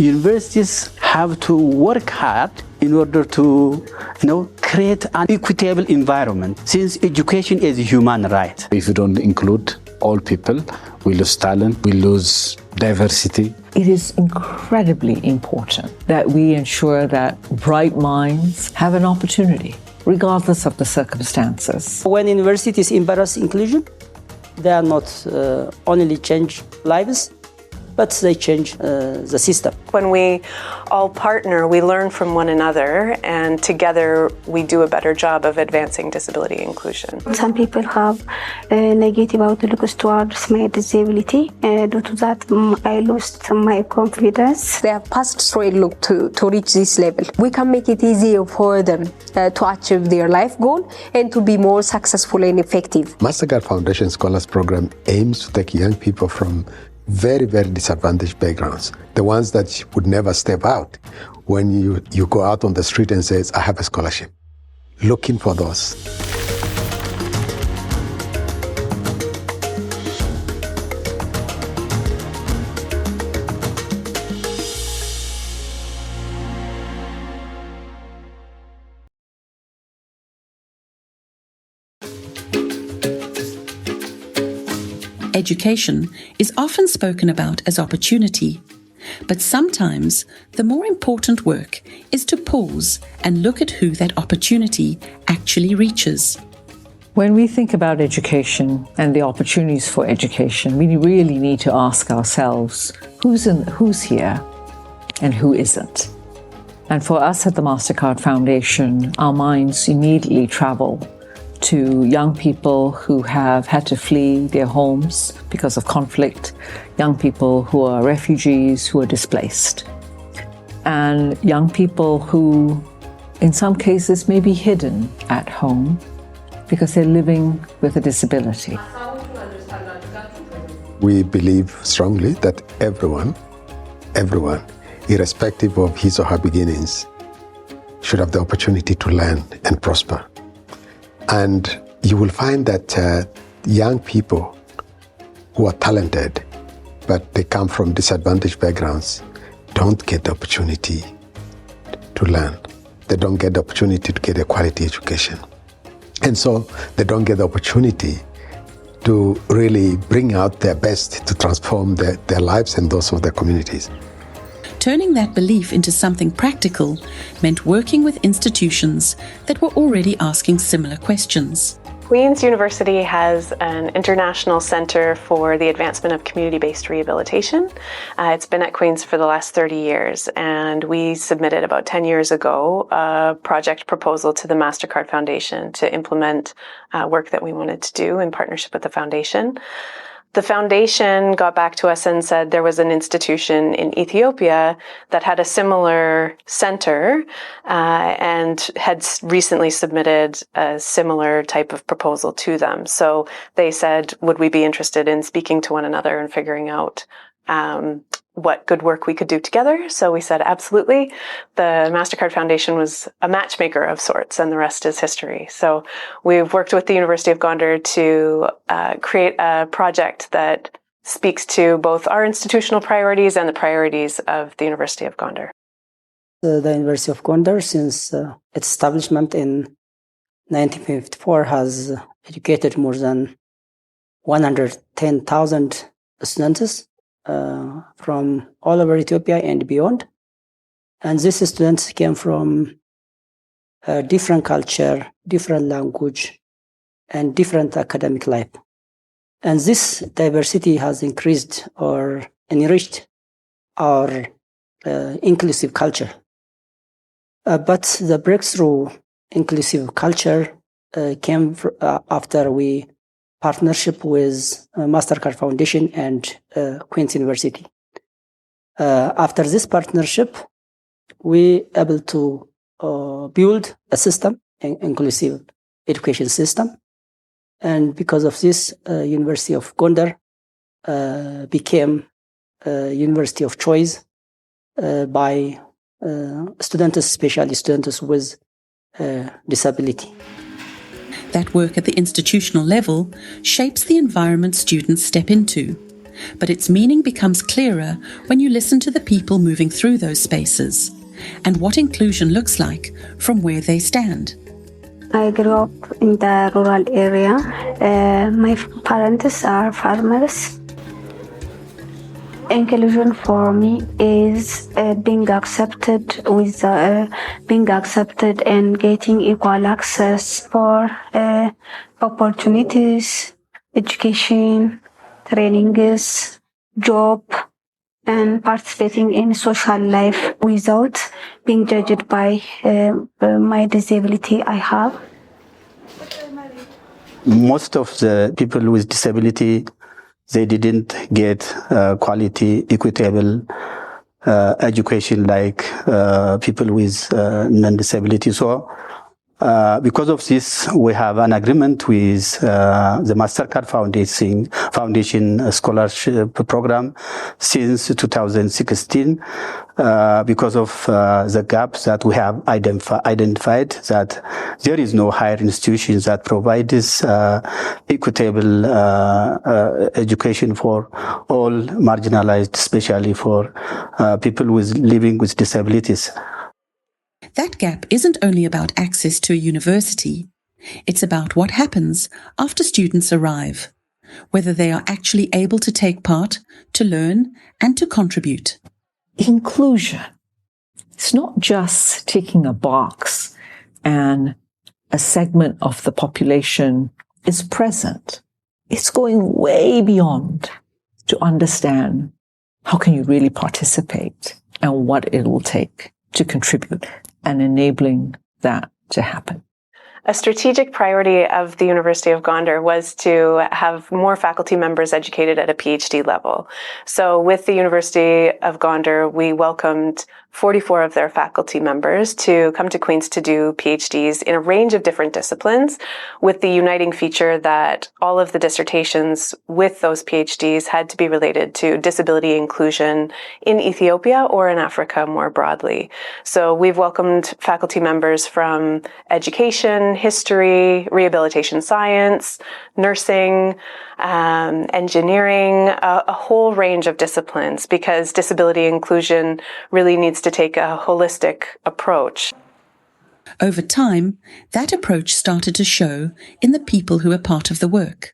universities have to work hard in order to, create an equitable environment, since education is a human right. If you don't include all people, we lose talent, we lose diversity. It is incredibly important that we ensure that bright minds have an opportunity, regardless of the circumstances. When universities embrace inclusion, they are not only change lives, but they change the system. When we all partner, we learn from one another, and together we do a better job of advancing disability inclusion. Some people have a negative outlook towards my disability. Due to that, I lost my confidence. They have passed through a look to reach this level. We can make it easier for them to achieve their life goal and to be more successful and effective. Mastercard Foundation Scholars Program aims to take young people from very, very disadvantaged backgrounds, the ones that would never step out when you go out on the street and says, I have a scholarship. Looking for those. Education is often spoken about as opportunity, but sometimes the more important work is to pause and look at who that opportunity actually reaches. When we think about education and the opportunities for education, we really need to ask ourselves, who's here and who isn't? And for us at the Mastercard Foundation, our minds immediately travel to young people who have had to flee their homes because of conflict, young people who are refugees, who are displaced, and young people who, in some cases, may be hidden at home because they're living with a disability. We believe strongly that everyone, irrespective of his or her beginnings, should have the opportunity to learn and prosper. And you will find that young people who are talented, but they come from disadvantaged backgrounds, don't get the opportunity to learn. They don't get the opportunity to get a quality education. And so they don't get the opportunity to really bring out their best to transform their lives and those of their communities. Turning that belief into something practical meant working with institutions that were already asking similar questions. Queen's University has an international center for the advancement of community-based rehabilitation. It's been at Queen's for the last 30 years, and we submitted about 10 years ago a project proposal to the Mastercard Foundation to implement work that we wanted to do in partnership with the foundation. The foundation got back to us and said there was an institution in Ethiopia that had a similar center and had recently submitted a similar type of proposal to them. So they said, would we be interested in speaking to one another and figuring out what good work we could do together? So we said, absolutely. The Mastercard Foundation was a matchmaker of sorts, and the rest is history. So we've worked with the University of Gondar to create a project that speaks to both our institutional priorities and the priorities of the University of Gondar. The University of Gondar, since its establishment in 1954, has educated more than 110,000 students from all over Ethiopia and beyond. And these students came from different culture, different language, and different academic life. And this diversity has increased or enriched our inclusive culture. But the breakthrough inclusive culture came after we partnership with Mastercard Foundation and Queen's University. After this partnership, we able to build a system, an inclusive education system. And because of this, University of Gondar became a university of choice by students, especially students with disability. That work at the institutional level shapes the environment students step into. but its meaning becomes clearer when you listen to the people moving through those spaces and what inclusion looks like from where they stand. I grew up in the rural area. My parents are farmers. Inclusion for me is being accepted and getting equal access for opportunities, education, trainings, job, and participating in social life without being judged by my disability I have. Most of the people with disability, they didn't get quality, equitable education like people with non-disability. So because of this, we have an agreement with the MasterCard Foundation Scholarship Program since 2016 because of the gaps that we have identified that there is no higher institutions that provide this equitable education for all marginalized, especially for people living with disabilities. That gap isn't only about access to a university, it's about what happens after students arrive, whether they are actually able to take part, to learn, and to contribute. Inclusion. It's not just ticking a box and a segment of the population is present. It's going way beyond to understand how can you really participate and what it will take to contribute and enabling that to happen. A strategic priority of the University of Gondar was to have more faculty members educated at a PhD level. So with the University of Gondar, we welcomed 44 of their faculty members to come to Queen's to do PhDs in a range of different disciplines, with the uniting feature that all of the dissertations with those PhDs had to be related to disability inclusion in Ethiopia or in Africa more broadly. So we've welcomed faculty members from education, history, rehabilitation science, nursing, engineering, a whole range of disciplines, because disability inclusion really needs to take a holistic approach. Over time, that approach started to show in the people who were part of the work,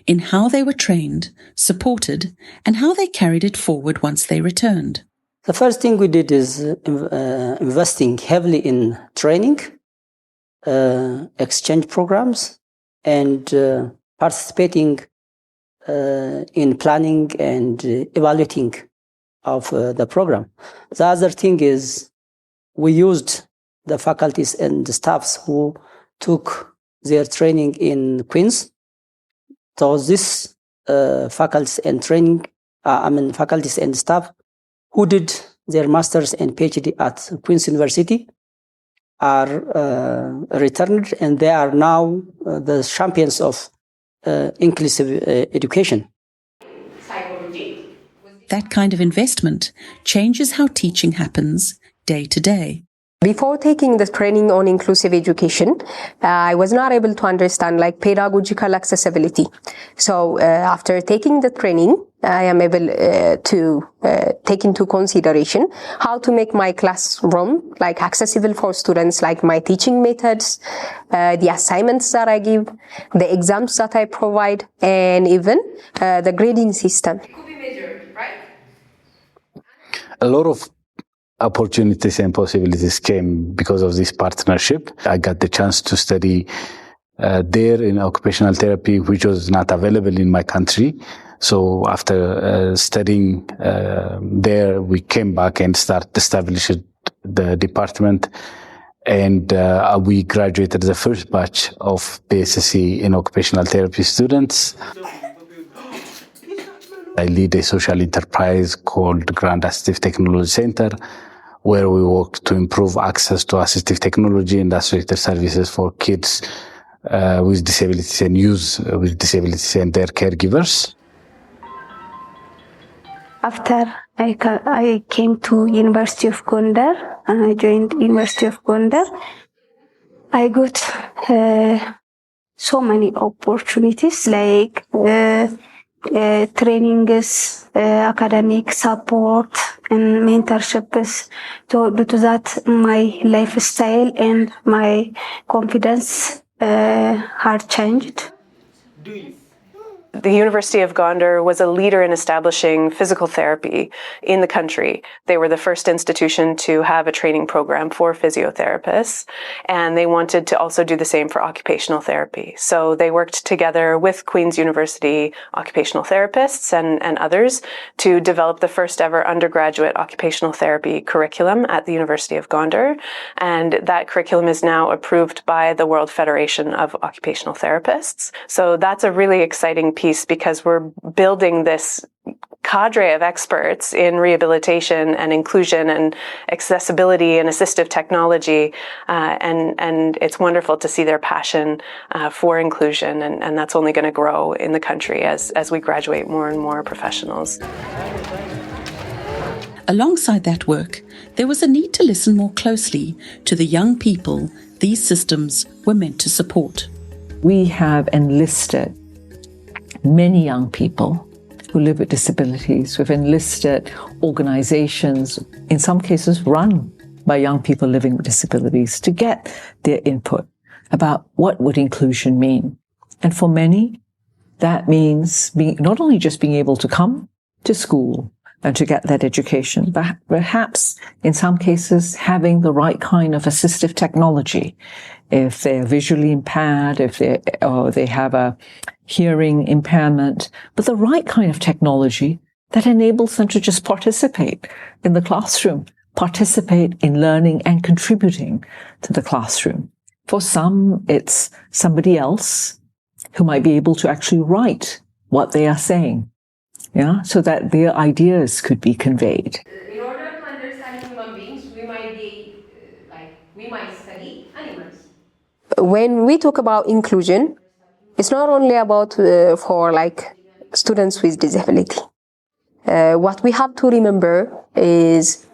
in how they were trained, supported, and how they carried it forward once they returned. The first thing we did is investing heavily in training, exchange programs, and participating in planning and evaluating of the program. The other thing is we used the faculties and the staffs who took their training in Queen's. So this faculties and faculties and staff who did their masters and PhD at Queen's University are returned, and they are now the champions of inclusive education. That kind of investment changes how teaching happens day to day. Before taking the training on inclusive education, I was not able to understand pedagogical accessibility. So after taking the training, I am able to take into consideration how to make my classroom accessible for students, like my teaching methods, the assignments that I give, the exams that I provide, and even the grading system. It could be measured, right? A lot of opportunities and possibilities came because of this partnership. I got the chance to study there in occupational therapy, which was not available in my country. So after studying there, we came back and established the department, and we graduated the first batch of BSc in occupational therapy students. I lead a social enterprise called Grand Assistive Technology Center, where we work to improve access to assistive technology and associated services for kids with disabilities and youth with disabilities and their caregivers. After I came to University of Gondar and I joined University of Gondar, I got so many opportunities, like trainings, academic support, and mentorships. So due to that, my lifestyle and my confidence had changed. The University of Gondar was a leader in establishing physical therapy in the country. They were the first institution to have a training program for physiotherapists, and they wanted to also do the same for occupational therapy. So they worked together with Queen's University occupational therapists and others to develop the first ever undergraduate occupational therapy curriculum at the University of Gondar. And that curriculum is now approved by the World Federation of Occupational Therapists. So that's a really exciting piece because we're building this cadre of experts in rehabilitation and inclusion and accessibility and assistive technology, and it's wonderful to see their passion for inclusion, and that's only going to grow in the country as we graduate more and more professionals. Alongside that work, there was a need to listen more closely to the young people these systems were meant to support. We have enlisted many young people who live with disabilities. We've enlisted organizations, in some cases run by young people living with disabilities, to get their input about what would inclusion mean. And for many, that means not only just being able to come to school and to get that education, but perhaps in some cases having the right kind of assistive technology. If they're visually impaired, or they have a hearing impairment, but the right kind of technology that enables them to just participate in the classroom, participate in learning and contributing to the classroom. For some, it's somebody else who might be able to actually write what they are saying, so that their ideas could be conveyed. In order to understand human beings, we might study animals. When we talk about inclusion, it's not only about for students with disability. What we have to remember is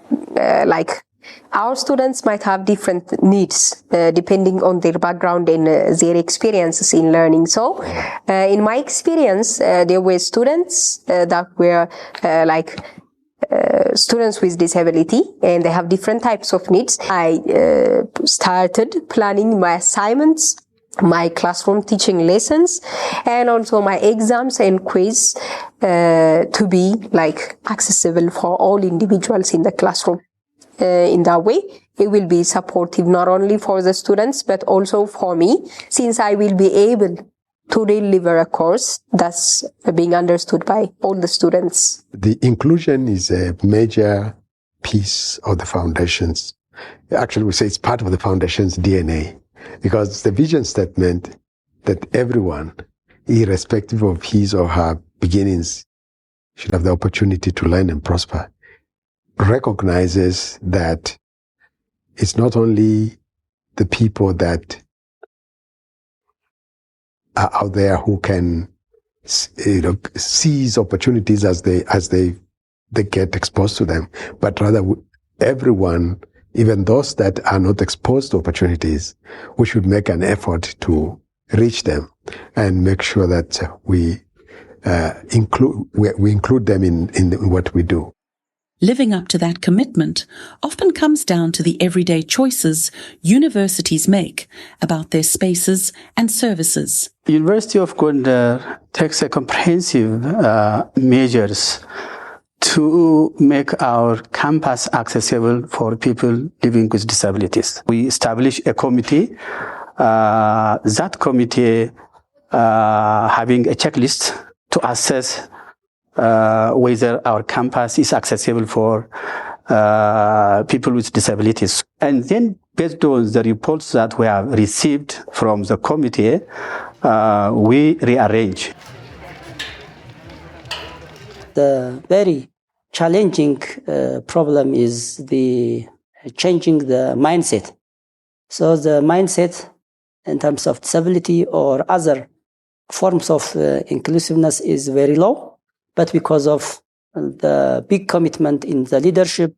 our students might have different needs depending on their background and their experiences in learning. So, in my experience, there were students that were students with disability, and they have different types of needs. I started planning my assignments, my classroom teaching lessons, and also my exams and quiz to be accessible for all individuals in the classroom. In that way, it will be supportive not only for the students but also for me, since I will be able to deliver a course that's being understood by all the students. The inclusion is a major piece of the foundations. Actually, we say it's part of the foundation's DNA, because it's the vision statement that everyone, irrespective of his or her beginnings, should have the opportunity to learn and prosper, recognizes that it's not only the people that are out there who can, seize opportunities as they get exposed to them, but rather everyone, even those that are not exposed to opportunities, we should make an effort to reach them and make sure that we include them in what we do. Living up to that commitment often comes down to the everyday choices universities make about their spaces and services. The University of Gondar takes a comprehensive measures to make our campus accessible for people living with disabilities. We established a committee. That committee having a checklist to assess whether our campus is accessible for people with disabilities. And then, based on the reports that we have received from the committee, we rearrange. The very challenging problem is the changing the mindset. So the mindset in terms of disability or other forms of inclusiveness is very low. But because of the big commitment in the leadership,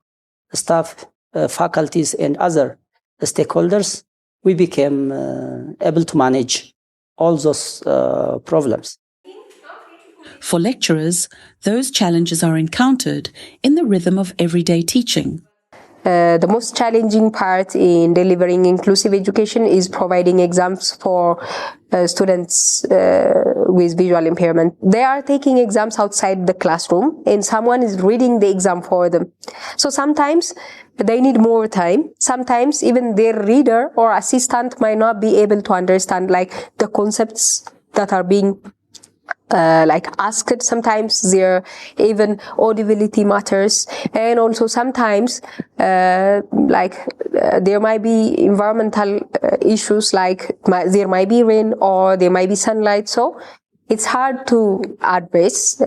staff, faculties, and other stakeholders, we became able to manage all those problems. For lecturers, those challenges are encountered in the rhythm of everyday teaching. The most challenging part in delivering inclusive education is providing exams for students with visual impairment. They are taking exams outside the classroom and someone is reading the exam for them. So sometimes they need more time. Sometimes even their reader or assistant might not be able to understand like the concepts that are being asked. Sometimes their even audibility matters, and also sometimes there might be environmental issues, like there might be rain or there might be sunlight, so it's hard to address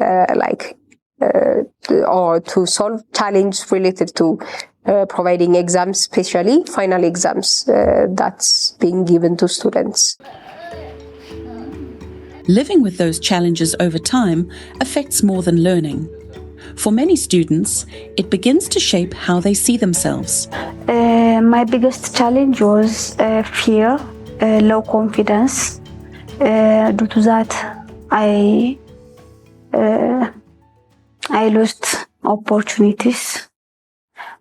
or to solve challenges related to providing exams, especially final exams that's being given to students. Living with those challenges over time affects more than learning. For many students, it begins to shape how they see themselves. My biggest challenge was fear, low confidence. Due to that, I lost opportunities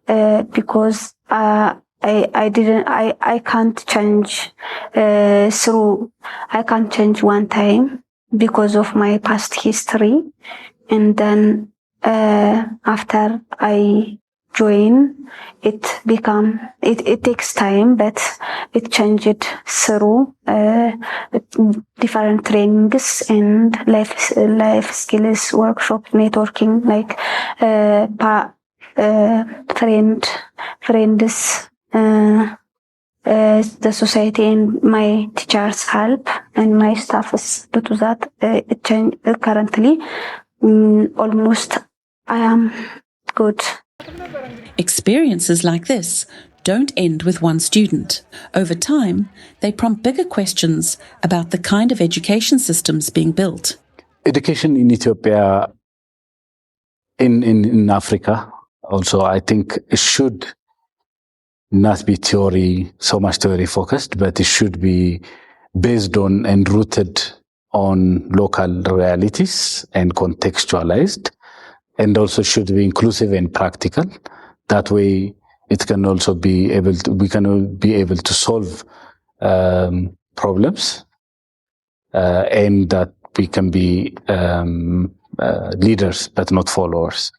because I can't change I can't change one time because of my past history, and then after I join, it takes time, but it changed through different trainings and life skills workshop, networking, like friends, the society and my teachers' help and my staff's. Due to that, it changed. Currently, almost I am good. Experiences like this don't end with one student. Over time, they prompt bigger questions about the kind of education systems being built. Education in Ethiopia, in Africa, also, I think it should not be so much theory focused, but it should be based on and rooted on local realities and contextualized, and also should be inclusive and practical. That way, it can also be able to solve problems, and that we can be leaders but not followers.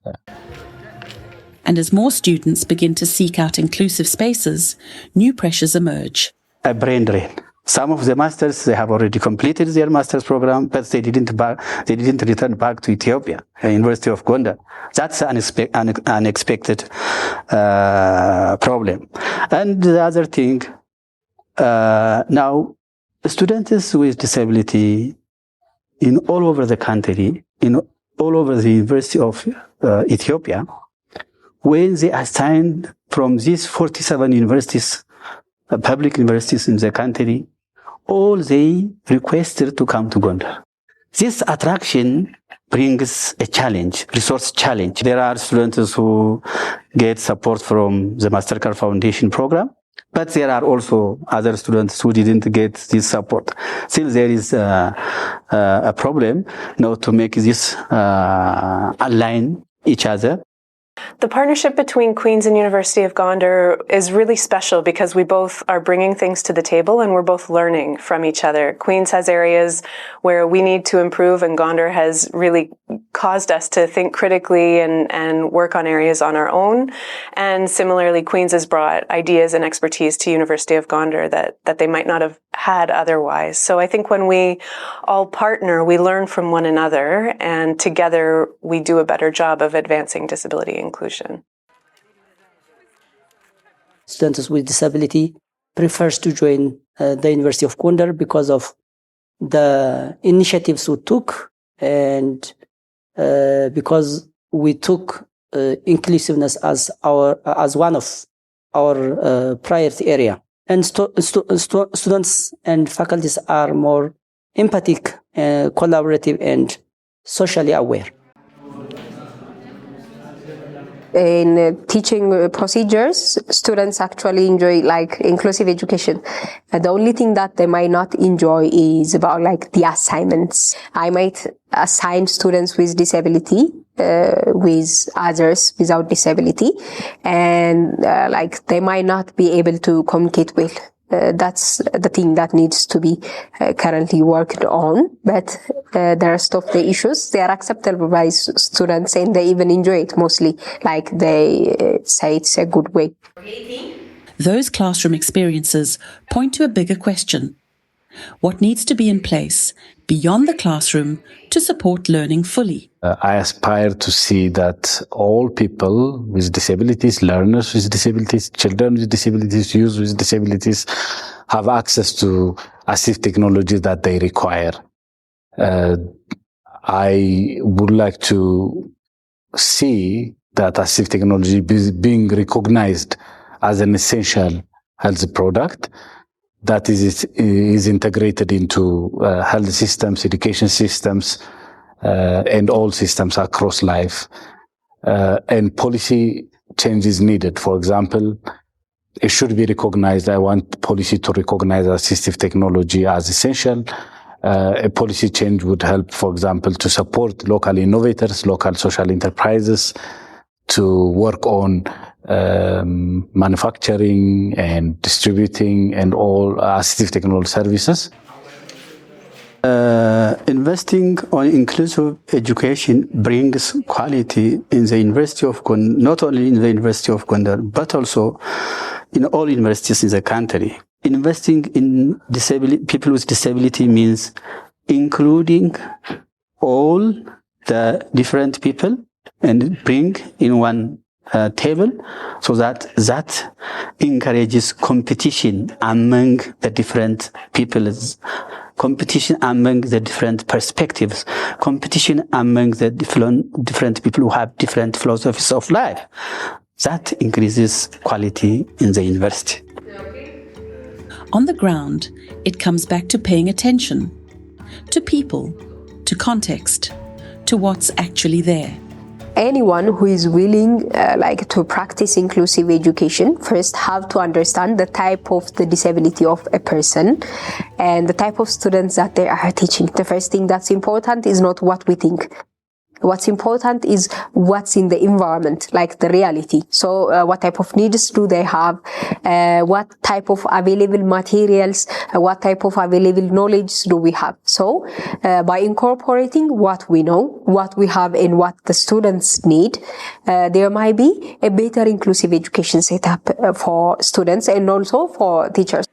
And as more students begin to seek out inclusive spaces, new pressures emerge. A brain drain. Some of the masters, they have already completed their master's program, but they didn't return back to Ethiopia, University of Gondar. That's an unexpected problem. And the other thing, now students with disability in all over the country, in all over the University of Ethiopia, when they are assigned from these 47 universities, public universities in the country, all they requested to come to Gondar. This attraction brings a challenge, resource challenge. There are students who get support from the Mastercard Foundation program, but there are also other students who didn't get this support. Still, there is a problem now to make this align each other. The partnership between Queen's and University of Gondar is really special because we both are bringing things to the table and we're both learning from each other. Queen's has areas where we need to improve, and Gondar has really caused us to think critically and work on areas on our own. And similarly, Queen's has brought ideas and expertise to University of Gondar that they might not have had otherwise. So I think when we all partner, we learn from one another, and together we do a better job of advancing disability inclusion. Students with disability prefers to join the University of Gondar because of the initiatives we took, and because we took inclusiveness as one of our priority area. And students and faculties are more empathic, collaborative, and socially aware. in teaching procedures, students actually enjoy like inclusive education. The only thing that they might not enjoy is about like the assignments. I might assign students with disability with others without disability, and like they might not be able to communicate well. That's the thing that needs to be currently worked on, but the rest of the issues, they are acceptable by students and they even enjoy it mostly, like they say it's a good way. Those classroom experiences point to a bigger question. What needs to be in place beyond the classroom to support learning fully? I aspire to see that all people with disabilities, learners with disabilities, children with disabilities, youth with disabilities have access to assistive technology that they require. I would like to see that assistive technology being recognized as an essential health product that is integrated into health systems, education systems, and all systems across life. And policy change is needed. For example, it should be recognized. I want policy to recognize assistive technology as essential. A policy change would help, for example, to support local innovators, local social enterprises, to work on manufacturing and distributing and all assistive technology services. Investing on inclusive education brings quality in the University of Gondar, not only in the University of Gondar, but also in all universities in the country. Investing in people with disability means including all the different people and bring in one table, so that encourages competition among the different peoples, competition among the different perspectives, competition among the different people who have different philosophies of life. That increases quality in the university. On the ground, it comes back to paying attention to people, to context, to what's actually there. Anyone who is willing to practice inclusive education first have to understand the type of the disability of a person and the type of students that they are teaching. The first thing that's important is not what we think. What's important is what's in the environment, like the reality. So what type of needs do they have? What type of available materials? What type of available knowledge do we have? So by incorporating what we know, what we have, and what the students need, there might be a better inclusive education setup for students and also for teachers.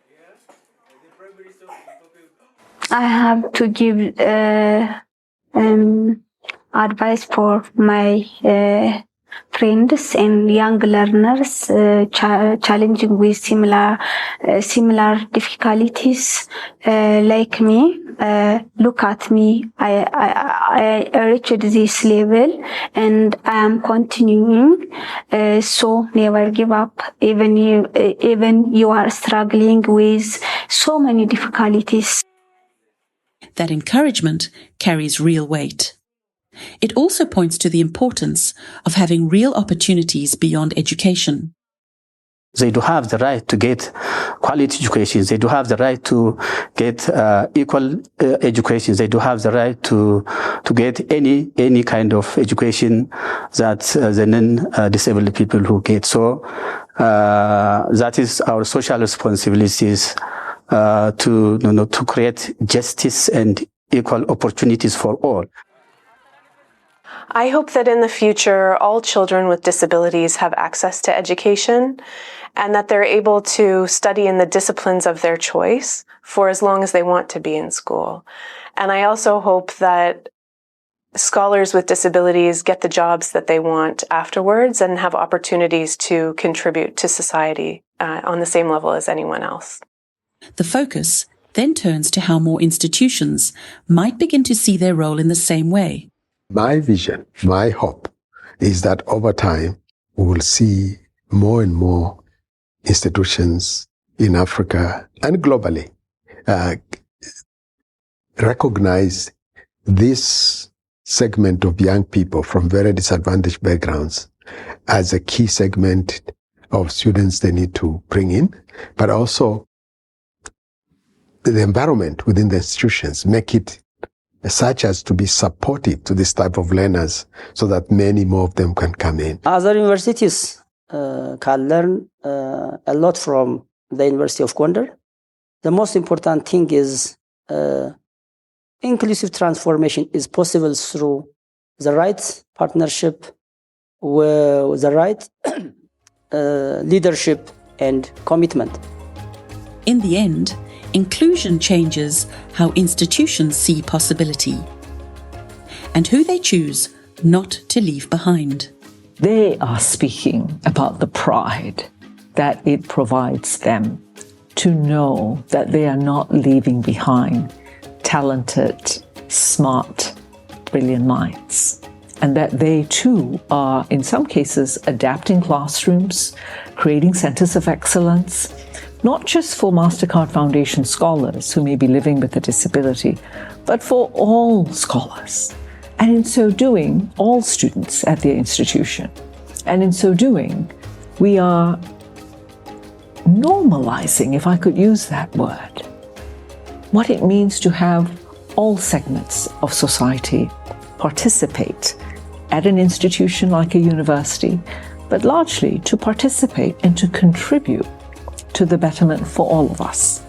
I have to give advice for my friends and young learners challenging with similar difficulties like me. Look at me. I reached this level and I am continuing. So never give up. Even you are struggling with so many difficulties. That encouragement carries real weight. It also points to the importance of having real opportunities beyond education. They do have the right to get quality education. They do have the right to get equal education. They do have the right to get any kind of education that the non-disabled people who get. So that is our social responsibilities to create justice and equal opportunities for all. I hope that in the future, all children with disabilities have access to education and that they're able to study in the disciplines of their choice for as long as they want to be in school. And I also hope that scholars with disabilities get the jobs that they want afterwards and have opportunities to contribute to society on the same level as anyone else. The focus then turns to how more institutions might begin to see their role in the same way. My vision, my hope is that over time we will see more and more institutions in Africa and globally recognize this segment of young people from very disadvantaged backgrounds as a key segment of students they need to bring in, but also the environment within the institutions, make it such as to be supportive to this type of learners so that many more of them can come in. Other universities can learn a lot from the University of Gondar. The most important thing is inclusive transformation is possible through the right partnership with the right leadership and commitment. In the end, inclusion changes how institutions see possibility and who they choose not to leave behind. They are speaking about the pride that it provides them to know that they are not leaving behind talented, smart, brilliant minds, and that they too are, in some cases, adapting classrooms, creating centers of excellence, not just for MasterCard Foundation scholars who may be living with a disability, but for all scholars. And in so doing, all students at their institution. And in so doing, we are normalizing, if I could use that word, what it means to have all segments of society participate at an institution like a university, but largely to participate and to contribute to the betterment for all of us.